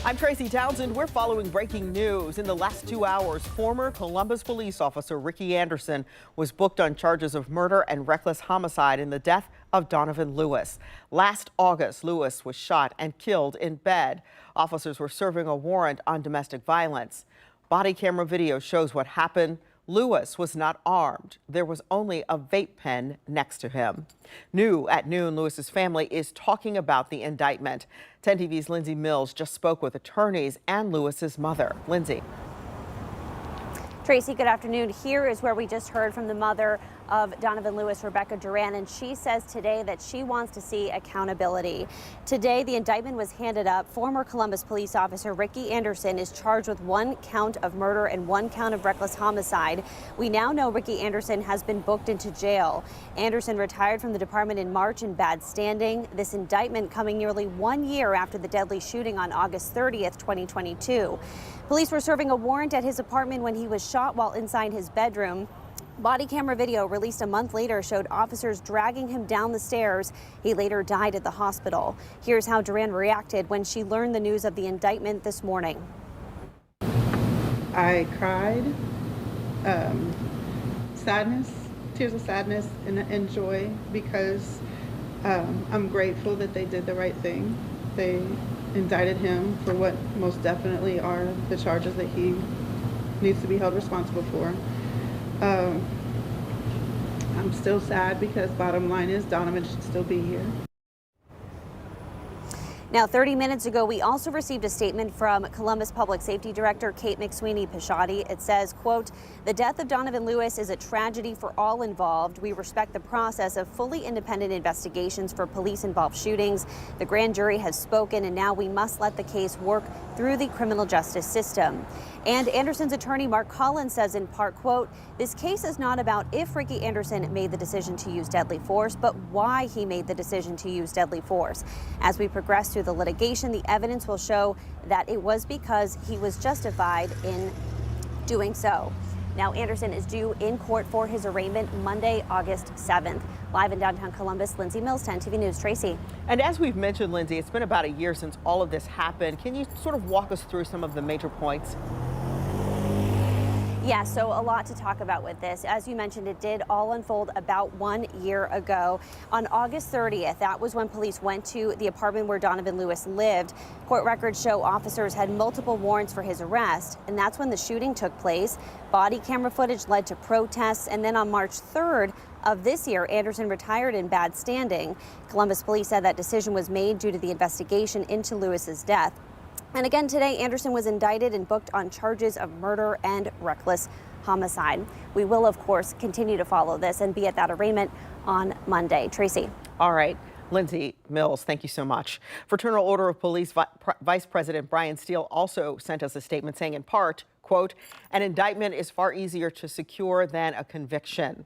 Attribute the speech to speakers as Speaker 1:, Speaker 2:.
Speaker 1: I'm Tracy Townsend. We're following breaking news. In the last 2 hours, former Columbus police officer Ricky Anderson was booked on charges of murder and reckless homicide in the death of Donovan Lewis. Last August, Lewis was shot and killed in bed. Officers were serving a warrant on domestic violence. Body camera video shows what happened. Lewis was not armed. There was only a vape pen next to him. New at noon, Lewis's family is talking about the indictment. 10 TV's Lindsay Mills just spoke with attorneys and Lewis's mother. Lindsay.
Speaker 2: Tracy, good afternoon. Here is where we just heard from the mother of Donovan Lewis, Rebecca Duran, and she says today that she wants to see accountability. Today, the indictment was handed up. Former Columbus police officer Ricky Anderson is charged with 1 count of murder and 1 count of reckless homicide. We now know Ricky Anderson has been booked into jail. Anderson retired from the department in March in bad standing. This indictment coming nearly 1 year after the deadly shooting on August 30th, 2022. Police were serving a warrant at his apartment when he was shot while inside his bedroom. Body camera video released a month later showed officers dragging him down the stairs. He later died at the hospital. Here's how Duran reacted when she learned the news of the indictment this morning.
Speaker 3: I cried, sadness, tears of sadness and joy, because I'm grateful that they did the right thing. They indicted him for what most definitely are the charges that he needs to be held responsible for. I'm still sad because bottom line is Donovan should still be here.
Speaker 2: Now, 30 minutes ago, we also received a statement from Columbus Public Safety Director Kate McSweeney-Pishotti. It says, quote, "The death of Donovan Lewis is a tragedy for all involved. We respect the process of fully independent investigations for police-involved shootings. The grand jury has spoken, and now we must let the case work through the criminal justice system." And Anderson's attorney, Mark Collins, says in part, quote, "This case is not about if Ricky Anderson made the decision to use deadly force, but why he made the decision to use deadly force. As we progress through the litigation, the evidence will show that it was because he was justified in doing so." Now, Anderson is due in court for his arraignment Monday, August 7th. Live in downtown Columbus, Lindsay Mills, 10 TV News. Tracy.
Speaker 1: And as we've mentioned, Lindsay, it's been about a year since all of this happened. Can you sort of walk us through some of the major points?
Speaker 2: Yeah, so a lot to talk about with this. As you mentioned, it did all unfold about 1 year ago. On August 30th, that was when police went to the apartment where Donovan Lewis lived. Court records show officers had multiple warrants for his arrest, and that's when the shooting took place. Body camera footage led to protests, and then on March 3rd of this year, Anderson retired in bad standing. Columbus police said that decision was made due to the investigation into Lewis's death. And again today, Anderson was indicted and booked on charges of murder and reckless homicide. We will, of course, continue to follow this and be at that arraignment on Monday. Tracy.
Speaker 1: All right. Lindsay Mills, thank you so much. Fraternal Order of Police Vice President Brian Steele also sent us a statement saying in part, quote, "An indictment is far easier to secure than a conviction."